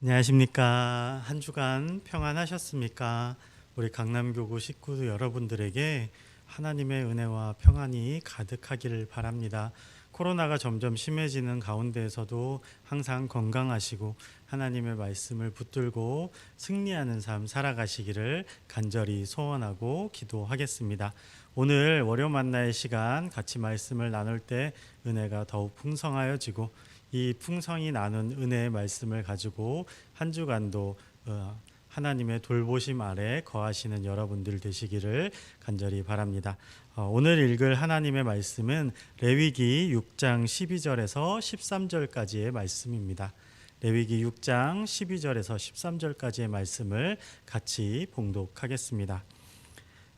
안녕하십니까. 한 주간 평안하셨습니까? 우리 강남교구 식구 여러분들에게 하나님의 은혜와 평안이 가득하기를 바랍니다. 코로나가 점점 심해지는 가운데에서도 항상 건강하시고 하나님의 말씀을 붙들고 승리하는 삶 살아가시기를 간절히 소원하고 기도하겠습니다. 오늘 월요 만나의 시간 같이 말씀을 나눌 때 은혜가 더욱 풍성하여지고 이 풍성히 나눈 은혜의 말씀을 가지고 한 주간도 하나님의 돌보심 아래 거하시는 여러분들 되시기를 간절히 바랍니다. 오늘 읽을 하나님의 말씀은 레위기 6장 12절에서 13절까지의 말씀입니다. 레위기 6장 12절에서 13절까지의 말씀을 같이 봉독하겠습니다.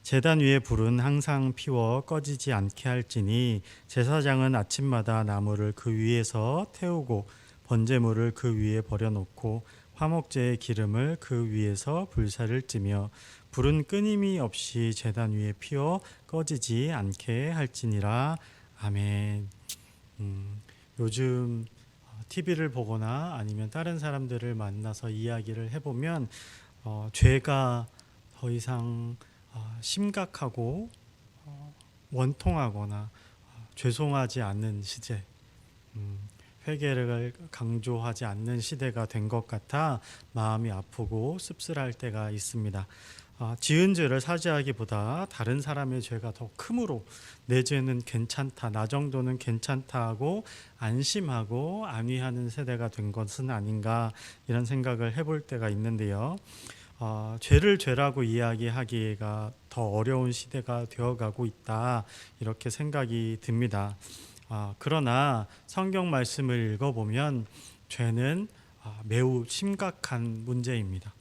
제단 위에 불은 항상 피워 꺼지지 않게 할지니 제사장은 아침마다 나무를 그 위에서 태우고 번제물을 그 위에 버려놓고 화목제의 기름을 그 위에서 불사를 찌며 불은 끊임이 없이 제단 위에 피워 꺼지지 않게 할지니라. 아멘. 요즘 TV를 보거나 아니면 다른 사람들을 만나서 이야기를 해보면 죄가 더 이상 심각하고 원통하거나 죄송하지 않는 시대, 회개를 강조하지 않는 시대가 된 것 같아 마음이 아프고 씁쓸할 때가 있습니다. 지은 죄를 사죄하기보다 다른 사람의 죄가 더 크므로 내 죄는 괜찮다, 나 정도는 괜찮다 하고 안심하고 안위하는 세대가 된 것은 아닌가 이런 생각을 해볼 때가 있는데요. 죄를 죄라고 이야기하기가 더 어려운 시대가 되어가고 있다 이렇게 생각이 듭니다. 그러나 성경 말씀을 읽어보면 죄는 매우 심각한 문제입니다.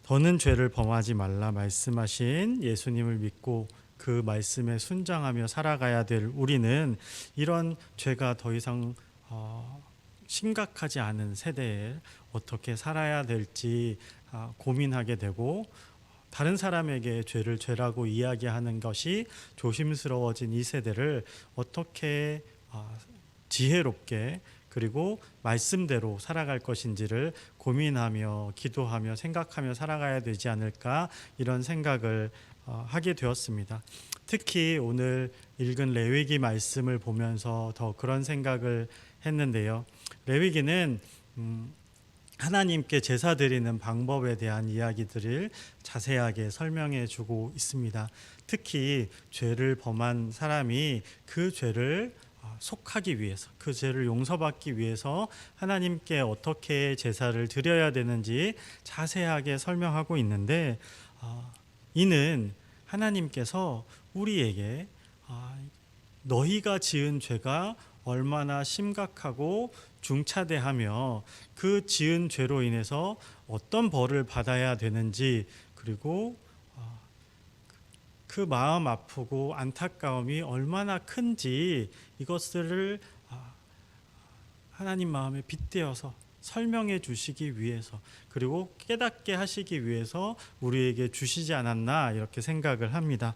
더는 죄를 범하지 말라 말씀하신 예수님을 믿고 그 말씀에 순종하며 살아가야 될 우리는 이런 죄가 더 이상 심각하지 않은 세대에 어떻게 살아야 될지 고민하게 되고 다른 사람에게 죄를 죄라고 이야기하는 것이 조심스러워진 이 세대를 어떻게 지혜롭게 그리고 말씀대로 살아갈 것인지를 고민하며 기도하며 생각하며 살아가야 되지 않을까 이런 생각을 하게 되었습니다. 특히 오늘 읽은 레위기 말씀을 보면서 더 그런 생각을 했는데요. 레위기는 하나님께 제사 드리는 방법에 대한 이야기들을 자세하게 설명해 주고 있습니다. 특히 죄를 범한 사람이 그 죄를 속하기 위해서, 그 죄를 용서받기 위해서 하나님께 어떻게 제사를 드려야 되는지 자세하게 설명하고 있는데 이는 하나님께서 우리에게 너희가 지은 죄가 얼마나 심각하고 중차대하며 그 지은 죄로 인해서 어떤 벌을 받아야 되는지 그리고 그 마음 아프고 안타까움이 얼마나 큰지 이것들을 하나님 마음에 빗대어서 설명해 주시기 위해서 그리고 깨닫게 하시기 위해서 우리에게 주시지 않았나 이렇게 생각을 합니다.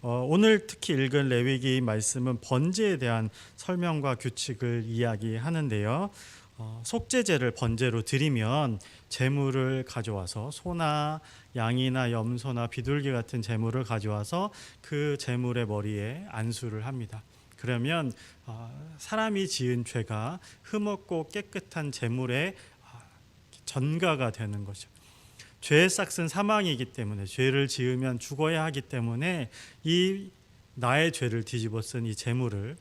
오늘 특히 읽은 레위기 말씀은 번제에 대한 설명과 규칙을 이야기하는데요. 속죄제를 번제로 드리면 제물을 가져와서 소나 양이나 염소나 비둘기 같은 제물을 가져와서 그 제물의 머리에 안수를 합니다. 그러면 사람이 지은 죄가 흠없고 깨끗한 제물의 전가가 되는 거죠. 죄의 삭은 사망이기 때문에 죄를 지으면 죽어야 하기 때문에 이 나의 죄를 뒤집어 쓴 이 제물을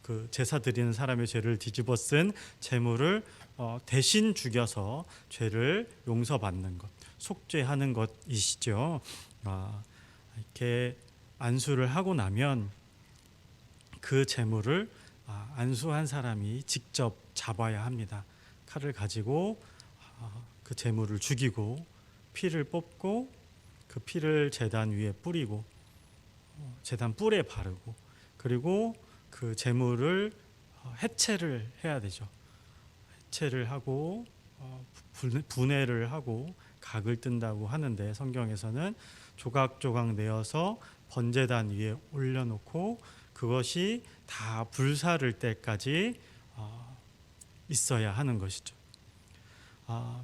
그 제사 드리는 사람의 죄를 뒤집어 쓴 제물을 대신 죽여서 죄를 용서받는 것, 속죄하는 것이시죠. 이렇게 안수를 하고 나면 그 제물을 안수한 사람이 직접 잡아야 합니다. 칼을 가지고 그 제물을 죽이고 피를 뽑고 그 피를 제단 위에 뿌리고 제단 뿔에 바르고 그리고 그 제물을 해체를 해야 되죠. 해체를 하고 분해를 하고 각을 뜬다고 하는데 성경에서는 조각조각 내어서 번제단 위에 올려놓고 그것이 다 불사를 때까지 있어야 하는 것이죠.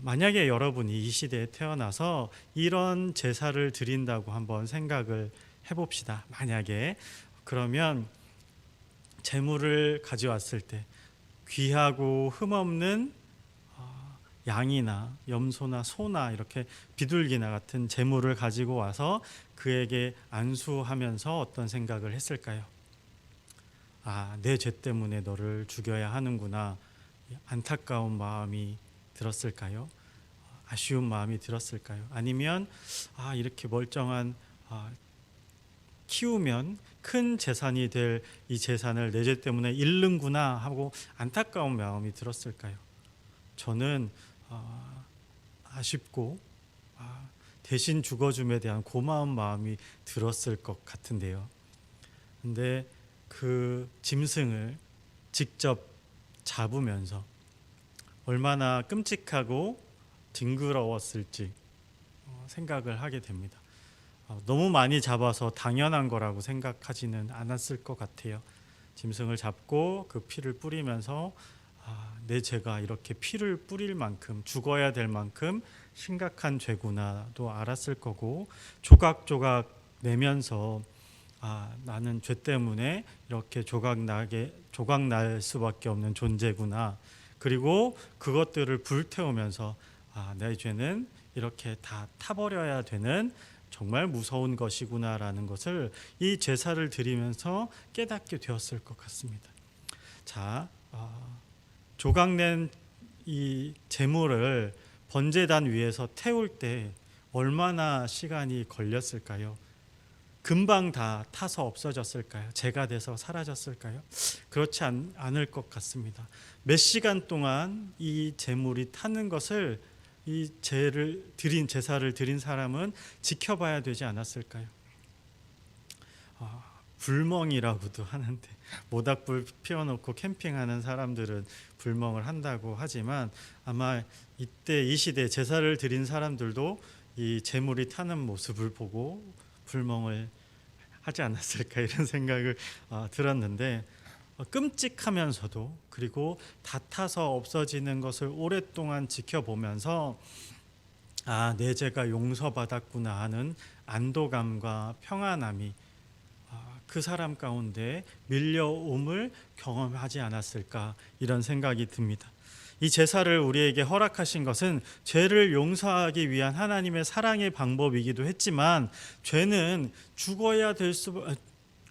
만약에 여러분이 이 시대에 태어나서 이런 제사를 드린다고 한번 생각을 해봅시다. 만약에 그러면 제물을 가져왔을 때 귀하고 흠없는 양이나 염소나 소나 이렇게 비둘기나 같은 제물을 가지고 와서 그에게 안수하면서 어떤 생각을 했을까요? 내 죄 때문에 너를 죽여야 하는구나. 안타까운 마음이 들었을까요? 아쉬운 마음이 들었을까요? 아니면 이렇게 멀쩡한 키우면 큰 재산이 될 이 재산을 내 죄 때문에 잃는구나 하고 안타까운 마음이 들었을까요? 저는 아쉽고 대신 죽어줌에 대한 고마운 마음이 들었을 것 같은데요. 근데 그 짐승을 직접 잡으면서 얼마나 끔찍하고 징그러웠을지 생각을 하게 됩니다. 너무 많이 잡아서 당연한 거라고 생각하지는 않았을 것 같아요. 짐승을 잡고 그 피를 뿌리면서 내 죄가 이렇게 피를 뿌릴 만큼 죽어야 될 만큼 심각한 죄구나도 알았을 거고, 조각조각 내면서 나는 죄 때문에 이렇게 조각 날 수밖에 없는 존재구나. 그리고 그것들을 불태우면서 내 죄는 이렇게 다 타버려야 되는 정말 무서운 것이구나라는 것을 이 제사를 드리면서 깨닫게 되었을 것 같습니다. 자, 조각낸 이 제물을 번제단 위에서 태울 때 얼마나 시간이 걸렸을까요? 금방 다 타서 없어졌을까요? 재가 돼서 사라졌을까요? 그렇지 않을 것 같습니다. 몇 시간 동안 이 제물이 타는 것을 이 제사를 드린 사람은 지켜봐야 되지 않았을까요? 불멍이라고도 하는데, 모닥불 피워놓고 캠핑하는 사람들은 불멍을 한다고 하지만 아마 이때 이 시대 제사를 드린 사람들도 이 제물이 타는 모습을 보고 불멍을 하지 않았을까 이런 생각을 들었는데, 끔찍하면서도 그리고 다 타서 없어지는 것을 오랫동안 지켜보면서 내 죄가 용서받았구나 하는 안도감과 평안함이 그 사람 가운데 밀려옴을 경험하지 않았을까 이런 생각이 듭니다. 이 제사를 우리에게 허락하신 것은 죄를 용서하기 위한 하나님의 사랑의 방법이기도 했지만, 죄는 죽어야 될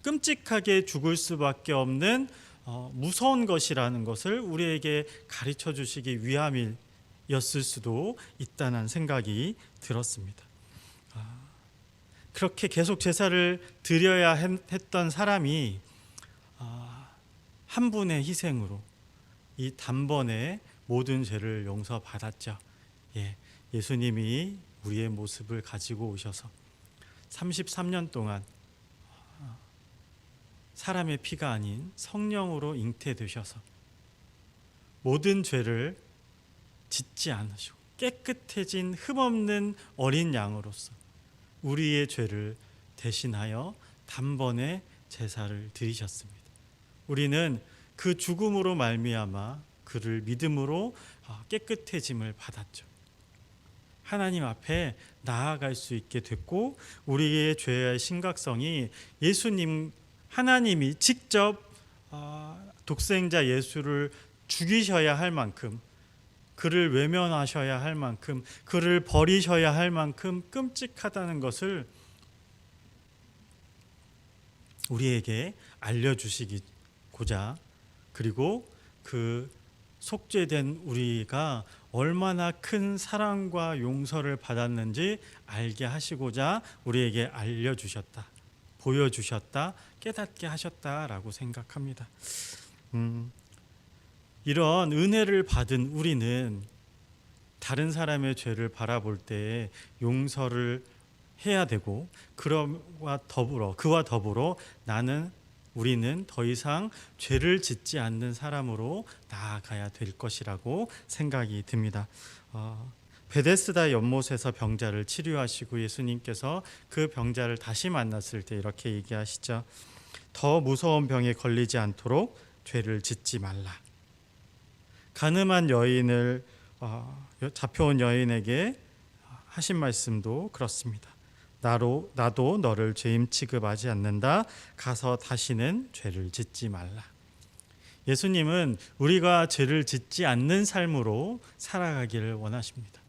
끔찍하게 죽을 수밖에 없는 무서운 것이라는 것을 우리에게 가르쳐 주시기 위함이었을 수도 있다는 생각이 들었습니다. 그렇게 계속 제사를 드려야 했던 사람이 한 분의 희생으로 이 단번에 모든 죄를 용서받았죠. 예수님이 우리의 모습을 가지고 오셔서 33년 동안 사람의 피가 아닌 성령으로 잉태되셔서 모든 죄를 짓지 않으시고 깨끗해진 흠없는 어린 양으로서 우리의 죄를 대신하여 단번에 제사를 드리셨습니다. 우리는 그 죽음으로 말미암아 그를 믿음으로 깨끗해짐을 받았죠. 하나님 앞에 나아갈 수 있게 됐고, 우리의 죄의 심각성이 예수님 하나님이 직접 독생자 예수를 죽이셔야 할 만큼, 그를 외면하셔야 할 만큼, 그를 버리셔야 할 만큼 끔찍하다는 것을 우리에게 알려주시고자, 그리고 그 속죄된 우리가 얼마나 큰 사랑과 용서를 받았는지 알게 하시고자 우리에게 알려주셨다, 보여주셨다, 깨닫게 하셨다라고 생각합니다. 이런 은혜를 받은 우리는 다른 사람의 죄를 바라볼 때 용서를 해야 되고, 그와 더불어 우리는 더 이상 죄를 짓지 않는 사람으로 나아가야 될 것이라고 생각이 듭니다. 베데스다 연못에서 병자를 치료하시고 예수님께서 그 병자를 다시 만났을 때 이렇게 얘기하시죠. 더 무서운 병에 걸리지 않도록 죄를 짓지 말라. 가늠한 여인을 잡혀온 여인에게 하신 말씀도 그렇습니다. 나도 너를 죄인 취급하지 않는다. 가서 다시는 죄를 짓지 말라. 예수님은 우리가 죄를 짓지 않는 삶으로 살아가기를 원하십니다.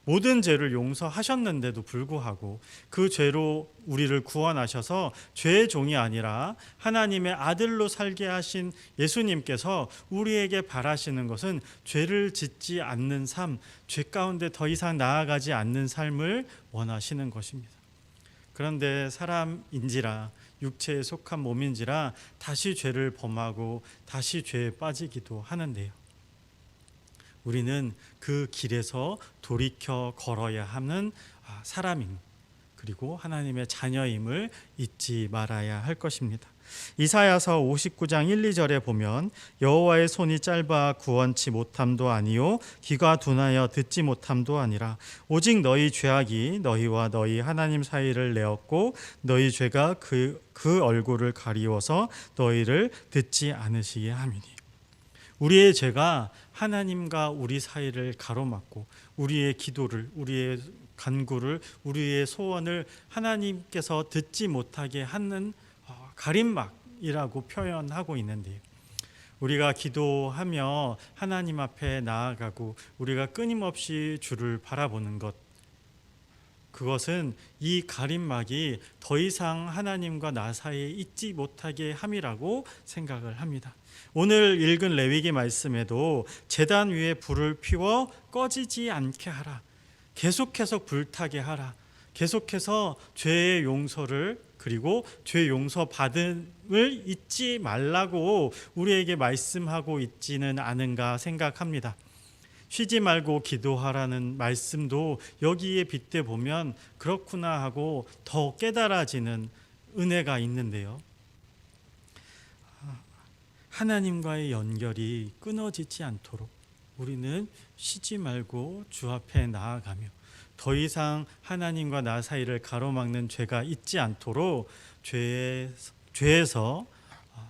모든 죄를 용서하셨는데도 불구하고 그 죄로 우리를 구원하셔서 죄의 종이 아니라 하나님의 아들로 살게 하신 예수님께서 우리에게 바라시는 것은 죄를 짓지 않는 삶, 죄 가운데 더 이상 나아가지 않는 삶을 원하시는 것입니다. 그런데 사람인지라 육체에 속한 몸인지라 다시 죄를 범하고 다시 죄에 빠지기도 하는데요. 우리는 그 길에서 돌이켜 걸어야 하는 사람임, 그리고 하나님의 자녀임을 잊지 말아야 할 것입니다. 이사야서 59장 1, 2절에 보면 여호와의 손이 짧아 구원치 못함도 아니요 귀가 둔하여 듣지 못함도 아니라 오직 너희 죄악이 너희와 너희 하나님 사이를 내었고 너희 죄가 그 얼굴을 가리워서 너희를 듣지 않으시게 함이니. 우리의 죄가 하나님과 우리 사이를 가로막고 우리의 기도를, 우리의 간구를, 우리의 소원을 하나님께서 듣지 못하게 하는 가림막이라고 표현하고 있는데요. 우리가 기도하며 하나님 앞에 나아가고 우리가 끊임없이 주를 바라보는 것, 그것은 이 가림막이 더 이상 하나님과 나 사이에 있지 못하게 함이라고 생각을 합니다. 오늘 읽은 레위기 말씀에도 제단 위에 불을 피워 꺼지지 않게 하라, 계속해서 불타게 하라, 계속해서 죄의 용서를, 그리고 죄 용서 받음을 잊지 말라고 우리에게 말씀하고 있지는 않은가 생각합니다. 쉬지 말고 기도하라는 말씀도 여기에 빗대 보면 그렇구나 하고 더 깨달아지는 은혜가 있는데요. 하나님과의 연결이 끊어지지 않도록 우리는 쉬지 말고 주 앞에 나아가며 더 이상 하나님과 나 사이를 가로막는 죄가 있지 않도록 죄에서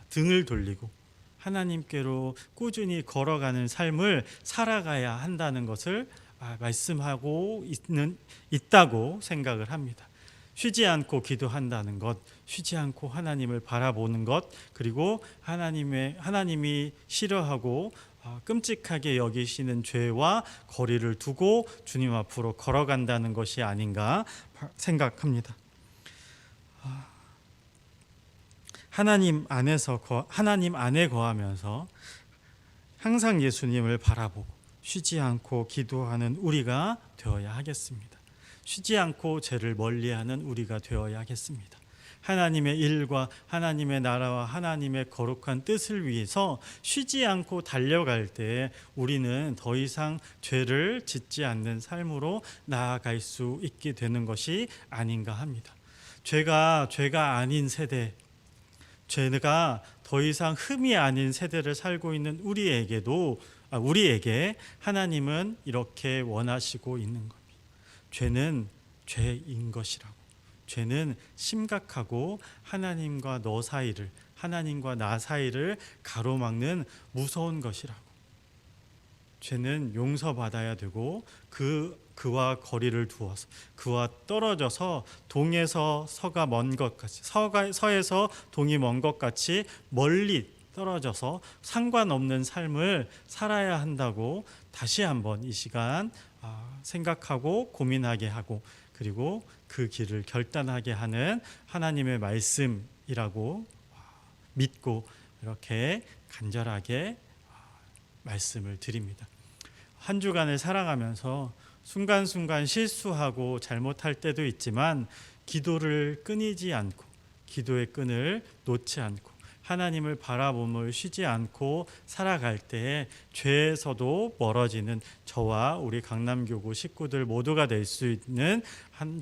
등을 돌리고 하나님께로 꾸준히 걸어가는 삶을 살아가야 한다는 것을 말씀하고 있다고 생각을 합니다. 쉬지 않고 기도한다는 것, 쉬지 않고 하나님을 바라보는 것, 그리고 하나님이 싫어하고 끔찍하게 여기시는 죄와 거리를 두고 주님 앞으로 걸어간다는 것이 아닌가 생각합니다. 하나님 안에 거하면서 항상 예수님을 바라보고 쉬지 않고 기도하는 우리가 되어야 하겠습니다. 쉬지 않고 죄를 멀리하는 우리가 되어야 하겠습니다. 하나님의 일과 하나님의 나라와 하나님의 거룩한 뜻을 위해서 쉬지 않고 달려갈 때 우리는 더 이상 죄를 짓지 않는 삶으로 나아갈 수 있게 되는 것이 아닌가 합니다. 죄가 아닌 세대, 죄가 더 이상 흠이 아닌 세대를 살고 있는 우리에게 하나님은 이렇게 원하시고 있는 겁니다. 죄는 죄인 것이라고. 죄는 심각하고 하나님과 나 사이를 가로막는 무서운 것이라고. 죄는 용서받아야 되고 그와 거리를 두어서 그와 떨어져서 동에서 서가 먼 것 같이 서에서 동이 먼 것 같이 멀리 떨어져서 상관없는 삶을 살아야 한다고 다시 한번 이 시간 생각하고 고민하게 하고, 그리고 그 길을 결단하게 하는 하나님의 말씀이라고 믿고 이렇게 간절하게 말씀을 드립니다. 한 주간을 살아가면서 순간순간 실수하고 잘못할 때도 있지만 기도를 끊이지 않고 기도의 끈을 놓지 않고 하나님을 바라봄을 쉬지 않고 살아갈 때에 죄에서도 멀어지는 저와 우리 강남교구 식구들 모두가 될 수 있는 한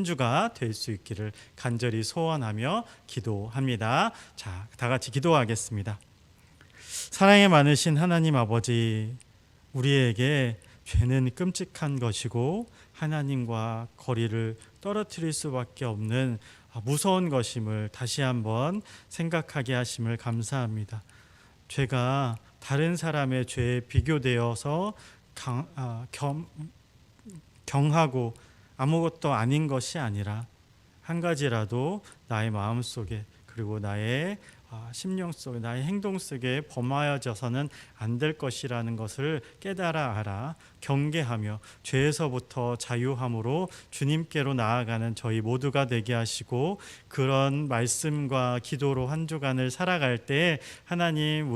주가 될 수 있기를 간절히 소원하며 기도합니다. 자, 다 같이 기도하겠습니다. 사랑이 많으신 하나님 아버지, 우리에게 죄는 끔찍한 것이고 하나님과 거리를 떨어뜨릴 수밖에 없는 무서운 것임을 다시 한번 생각하게 하심을 감사합니다. 죄가 다른 사람의 죄에 비교되어서 경하고 아무것도 아닌 것이 아니라 한 가지라도 나의 마음 속에 그리고 나의 심령 속에 나의 행동 속에 범하여져서는 안 될 것이라는 것을 깨달아 알아 경계하며 죄에서부터 자유함으로 주님께로 나아가는 저희 모두가 되게 하시고, 그런 말씀과 기도로 한 주간을 살아갈 때 하나님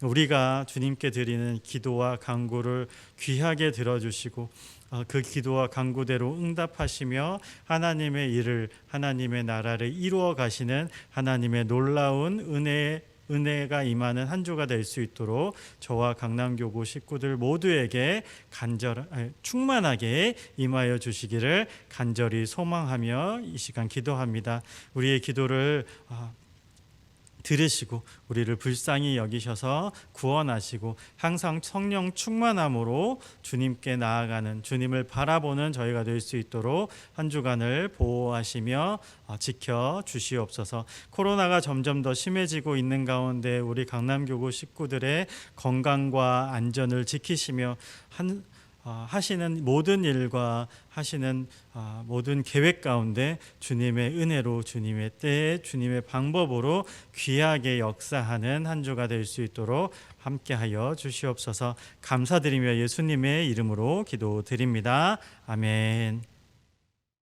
우리가 주님께 드리는 기도와 간구를 귀하게 들어주시고 그 기도와 간구대로 응답하시며 하나님의 일을, 하나님의 나라를 이루어 가시는 하나님의 놀라운 은혜가 임하는 한 주가 될 수 있도록 저와 강남교구 식구들 모두에게 충만하게 임하여 주시기를 간절히 소망하며 이 시간 기도합니다. 우리의 기도를 들으시고 우리를 불쌍히 여기셔서 구원하시고 항상 성령 충만함으로 주님께 나아가는, 주님을 바라보는 저희가 될 수 있도록 한 주간을 보호하시며 지켜 주시옵소서. 코로나가 점점 더 심해지고 있는 가운데 우리 강남교구 식구들의 건강과 안전을 지키시며 하시는 모든 일과 하시는 모든 계획 가운데 주님의 은혜로, 주님의 때에, 주님의 방법으로 귀하게 역사하는 한 주가 될 수 있도록 함께하여 주시옵소서. 감사드리며 예수님의 이름으로 기도드립니다. 아멘.